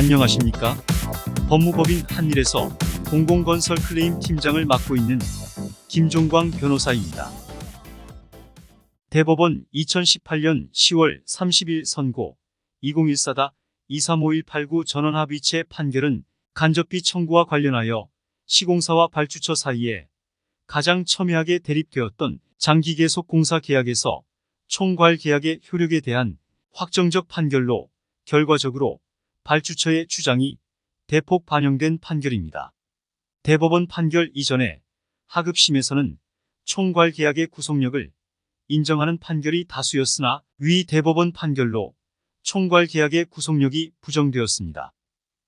안녕하십니까? 법무법인 한일에서 공공건설 클레임 팀장을 맡고 있는 김종광 변호사입니다. 대법원 2018년 10월 30일 선고 2014-235189 전원합의체 판결은 간접비 청구와 관련하여 시공사와 발주처 사이에 가장 첨예하게 대립되었던 장기계속 공사계약에서 총괄계약의 효력에 대한 확정적 판결로 결과적으로 발주처의 주장이 대폭 반영된 판결입니다. 대법원 판결 이전에 하급심에서는 총괄계약의 구속력을 인정하는 판결이 다수였으나 위 대법원 판결로 총괄계약의 구속력이 부정되었습니다.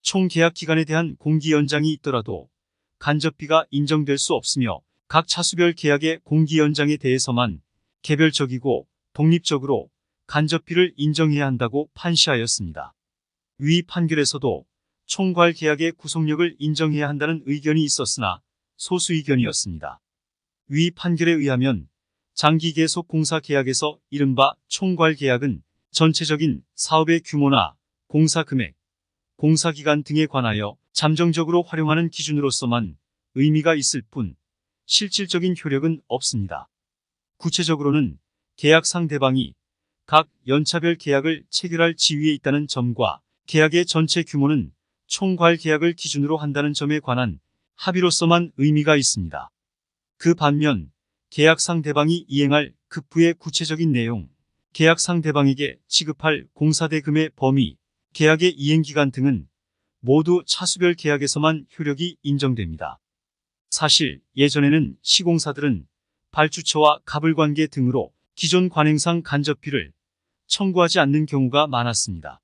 총계약 기간에 대한 공기 연장이 있더라도 간접비가 인정될 수 없으며 각 차수별 계약의 공기 연장에 대해서만 개별적이고 독립적으로 간접비를 인정해야 한다고 판시하였습니다. 위 판결에서도 총괄계약의 구속력을 인정해야 한다는 의견이 있었으나 소수 의견이었습니다. 위 판결에 의하면 장기계속 공사계약에서 이른바 총괄계약은 전체적인 사업의 규모나 공사금액, 공사기간 등에 관하여 잠정적으로 활용하는 기준으로서만 의미가 있을 뿐 실질적인 효력은 없습니다. 구체적으로는 계약 상대방이 각 연차별 계약을 체결할 지위에 있다는 점과 계약의 전체 규모는 총괄계약을 기준으로 한다는 점에 관한 합의로서만 의미가 있습니다. 그 반면 계약 상대방이 이행할 급부의 구체적인 내용, 계약 상대방에게 지급할 공사대금의 범위, 계약의 이행기간 등은 모두 차수별 계약에서만 효력이 인정됩니다. 사실 예전에는 시공사들은 발주처와 가불관계 등으로 기존 관행상 간접비를 청구하지 않는 경우가 많았습니다.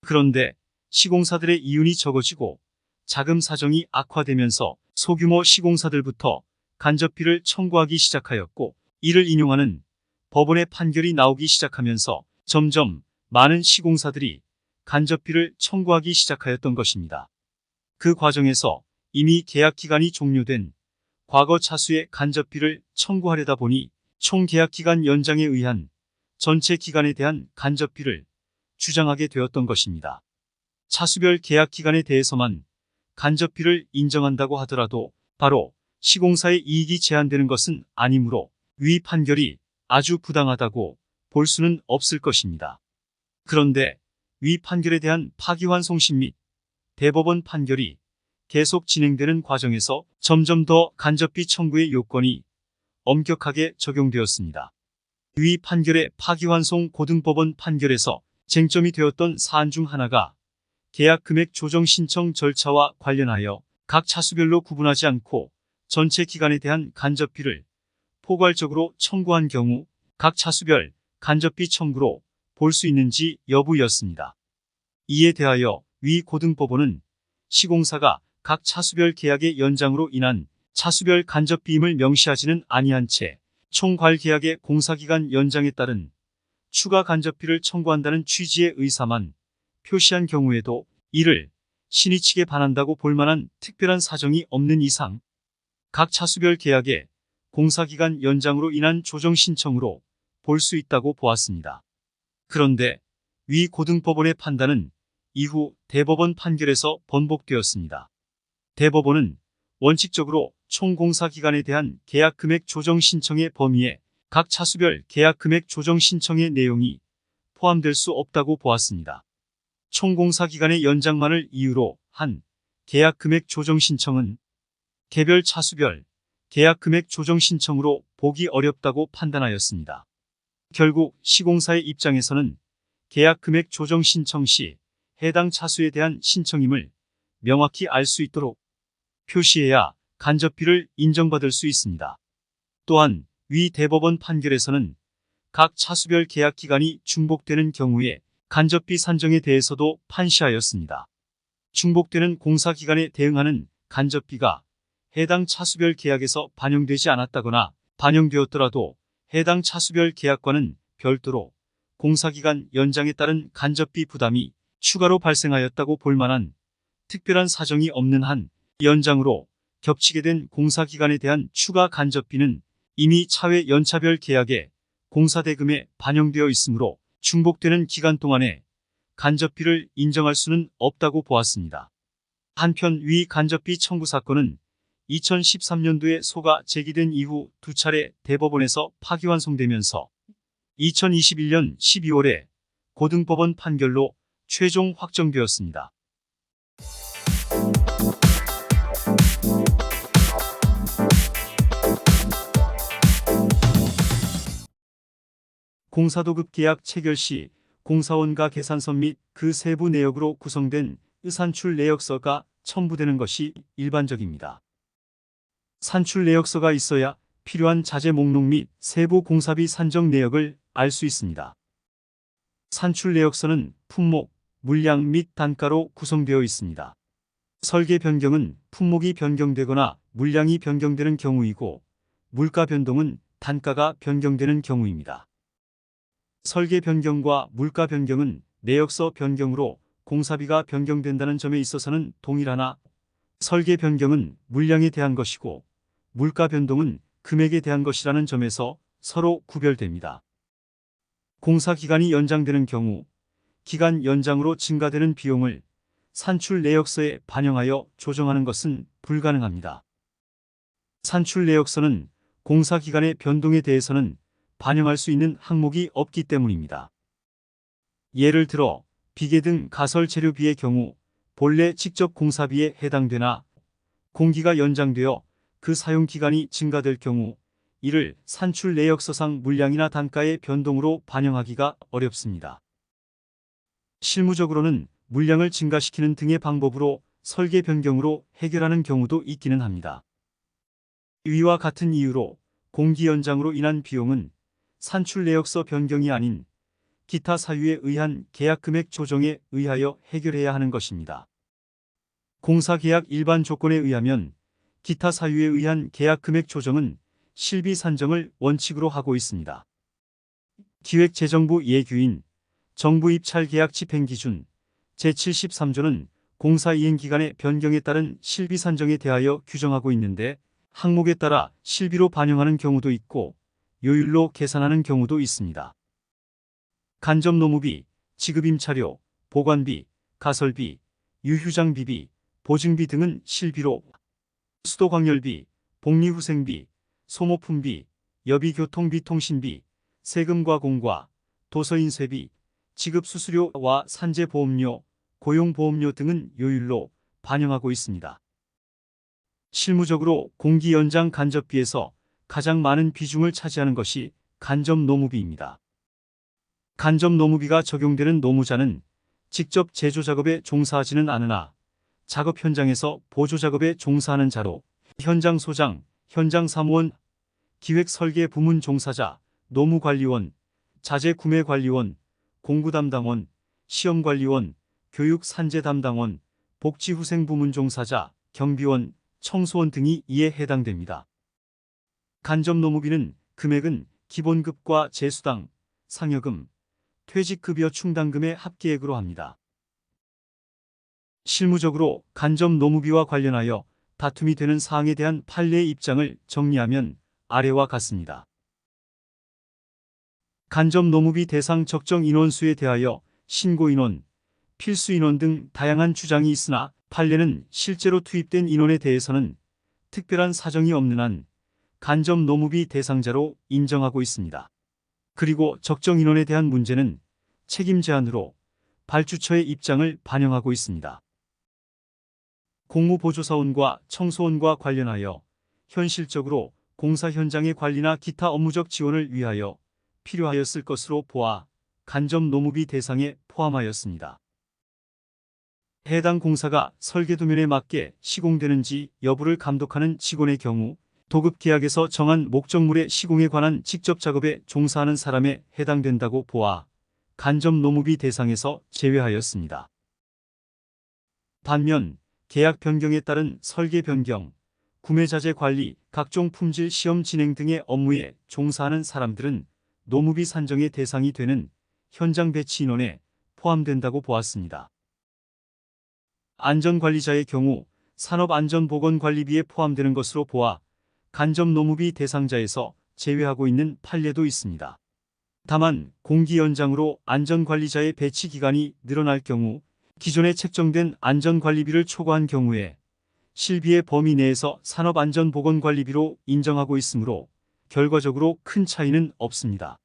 그런데 시공사들의 이윤이 적어지고 자금 사정이 악화되면서 소규모 시공사들부터 간접비를 청구하기 시작하였고, 이를 인용하는 법원의 판결이 나오기 시작하면서 점점 많은 시공사들이 간접비를 청구하기 시작하였던 것입니다. 그 과정에서 이미 계약 기간이 종료된 과거 차수의 간접비를 청구하려다 보니 총 계약 기간 연장에 의한 전체 기간에 대한 간접비를 주장하게 되었던 것입니다. 차수별 계약 기간에 대해서만 간접비를 인정한다고 하더라도 바로 시공사의 이익이 제한되는 것은 아니므로 위 판결이 아주 부당하다고 볼 수는 없을 것입니다. 그런데 위 판결에 대한 파기환송심 및 대법원 판결이 계속 진행되는 과정에서 점점 더 간접비 청구의 요건이 엄격하게 적용되었습니다. 위 판결의 파기환송 고등법원 판결에서 쟁점이 되었던 사안 중 하나가 계약 금액 조정 신청 절차와 관련하여 각 차수별로 구분하지 않고 전체 기간에 대한 간접비를 포괄적으로 청구한 경우 각 차수별 간접비 청구로 볼 수 있는지 여부였습니다. 이에 대하여 위 고등법원은 시공사가 각 차수별 계약의 연장으로 인한 차수별 간접비임을 명시하지는 아니한 채 총괄계약의 공사기간 연장에 따른 추가 간접비를 청구한다는 취지의 의사만 표시한 경우에도 이를 신의 측에 반한다고 볼 만한 특별한 사정이 없는 이상 각 차수별 계약의 공사기간 연장으로 인한 조정 신청으로 볼 수 있다고 보았습니다. 그런데 위 고등법원의 판단은 이후 대법원 판결에서 번복되었습니다. 대법원은 원칙적으로 총 공사기간에 대한 계약금액 조정 신청의 범위에 각 차수별 계약금액 조정 신청의 내용이 포함될 수 없다고 보았습니다. 총 공사기간의 연장만을 이유로 한 계약금액 조정 신청은 개별 차수별 계약금액 조정 신청으로 보기 어렵다고 판단하였습니다. 결국 시공사의 입장에서는 계약금액 조정 신청 시 해당 차수에 대한 신청임을 명확히 알 수 있도록 표시해야 간접비를 인정받을 수 있습니다. 또한 위 대법원 판결에서는 각 차수별 계약 기간이 중복되는 경우에 간접비 산정에 대해서도 판시하였습니다. 중복되는 공사기간에 대응하는 간접비가 해당 차수별 계약에서 반영되지 않았다거나 반영되었더라도 해당 차수별 계약과는 별도로 공사기간 연장에 따른 간접비 부담이 추가로 발생하였다고 볼 만한 특별한 사정이 없는 한 연장으로 겹치게 된 공사기간에 대한 추가 간접비는 이미 차외 연차별 계약에 공사대금에 반영되어 있으므로 중복되는 기간 동안에 간접비를 인정할 수는 없다고 보았습니다. 한편 위 간접비 청구 사건은 2013년도에 소가 제기된 이후 두 차례 대법원에서 파기환송되면서 2021년 12월에 고등법원 판결로 최종 확정되었습니다. 공사도급 계약 체결 시 공사원과 계산서 및 그 세부 내역으로 구성된 산출 내역서가 첨부되는 것이 일반적입니다. 산출 내역서가 있어야 필요한 자재 목록 및 세부 공사비 산정 내역을 알 수 있습니다. 산출 내역서는 품목, 물량 및 단가로 구성되어 있습니다. 설계 변경은 품목이 변경되거나 물량이 변경되는 경우이고, 물가 변동은 단가가 변경되는 경우입니다. 설계 변경과 물가 변경은 내역서 변경으로 공사비가 변경된다는 점에 있어서는 동일하나, 설계 변경은 물량에 대한 것이고 물가 변동은 금액에 대한 것이라는 점에서 서로 구별됩니다. 공사 기간이 연장되는 경우 기간 연장으로 증가되는 비용을 산출 내역서에 반영하여 조정하는 것은 불가능합니다. 산출 내역서는 공사 기간의 변동에 대해서는 반영할 수 있는 항목이 없기 때문입니다. 예를 들어 비계 등 가설 재료비의 경우 본래 직접 공사비에 해당되나 공기가 연장되어 그 사용 기간이 증가될 경우 이를 산출 내역서상 물량이나 단가의 변동으로 반영하기가 어렵습니다. 실무적으로는 물량을 증가시키는 등의 방법으로 설계 변경으로 해결하는 경우도 있기는 합니다. 위와 같은 이유로 공기 연장으로 인한 비용은 산출 내역서 변경이 아닌 기타 사유에 의한 계약 금액 조정에 의하여 해결해야 하는 것입니다. 공사계약 일반 조건에 의하면 기타 사유에 의한 계약 금액 조정은 실비 산정을 원칙으로 하고 있습니다. 기획재정부 예규인 정부 입찰 계약 집행 기준 제73조는 공사 이행 기간의 변경에 따른 실비 산정에 대하여 규정하고 있는데, 항목에 따라 실비로 반영하는 경우도 있고 요율로 계산하는 경우도 있습니다. 간접노무비, 지급임차료, 보관비, 가설비, 유휴장비비, 보증비 등은 실비로, 수도광열비, 복리후생비, 소모품비, 여비교통비 통신비, 세금과 공과, 도서인쇄비, 지급수수료와 산재보험료, 고용보험료 등은 요율로 반영하고 있습니다. 실무적으로 공기 연장 간접비에서 가장 많은 비중을 차지하는 것이 간접노무비입니다. 간접노무비가 적용되는 노무자는 직접 제조작업에 종사하지는 않으나 작업 현장에서 보조작업에 종사하는 자로 현장 소장, 현장 사무원, 기획설계 부문 종사자, 노무관리원, 자재구매관리원, 공구담당원, 시험관리원, 교육산재담당원, 복지후생부문 종사자, 경비원, 청소원 등이 이에 해당됩니다. 간접노무비는 금액은 기본급과 재수당, 상여금, 퇴직급여 충당금의 합계액으로 합니다. 실무적으로 간접노무비와 관련하여 다툼이 되는 사항에 대한 판례의 입장을 정리하면 아래와 같습니다. 간접노무비 대상 적정 인원수에 대하여 신고인원, 필수인원 등 다양한 주장이 있으나 판례는 실제로 투입된 인원에 대해서는 특별한 사정이 없는 한 간접노무비 대상자로 인정하고 있습니다. 그리고 적정 인원에 대한 문제는 책임 제한으로 발주처의 입장을 반영하고 있습니다. 공무보조사원과 청소원과 관련하여 현실적으로 공사 현장의 관리나 기타 업무적 지원을 위하여 필요하였을 것으로 보아 간접노무비 대상에 포함하였습니다. 해당 공사가 설계도면에 맞게 시공되는지 여부를 감독하는 직원의 경우 도급계약에서 정한 목적물의 시공에 관한 직접 작업에 종사하는 사람에 해당된다고 보아 간접노무비 대상에서 제외하였습니다. 반면 계약 변경에 따른 설계 변경, 구매자재 관리, 각종 품질 시험 진행 등의 업무에 종사하는 사람들은 노무비 산정의 대상이 되는 현장 배치 인원에 포함된다고 보았습니다. 안전관리자의 경우 산업안전보건관리비에 포함되는 것으로 보아 간접노무비 대상자에서 제외하고 있는 판례도 있습니다. 다만 공기 연장으로 안전관리자의 배치 기간이 늘어날 경우 기존에 책정된 안전관리비를 초과한 경우에 실비의 범위 내에서 산업안전보건관리비로 인정하고 있으므로 결과적으로 큰 차이는 없습니다.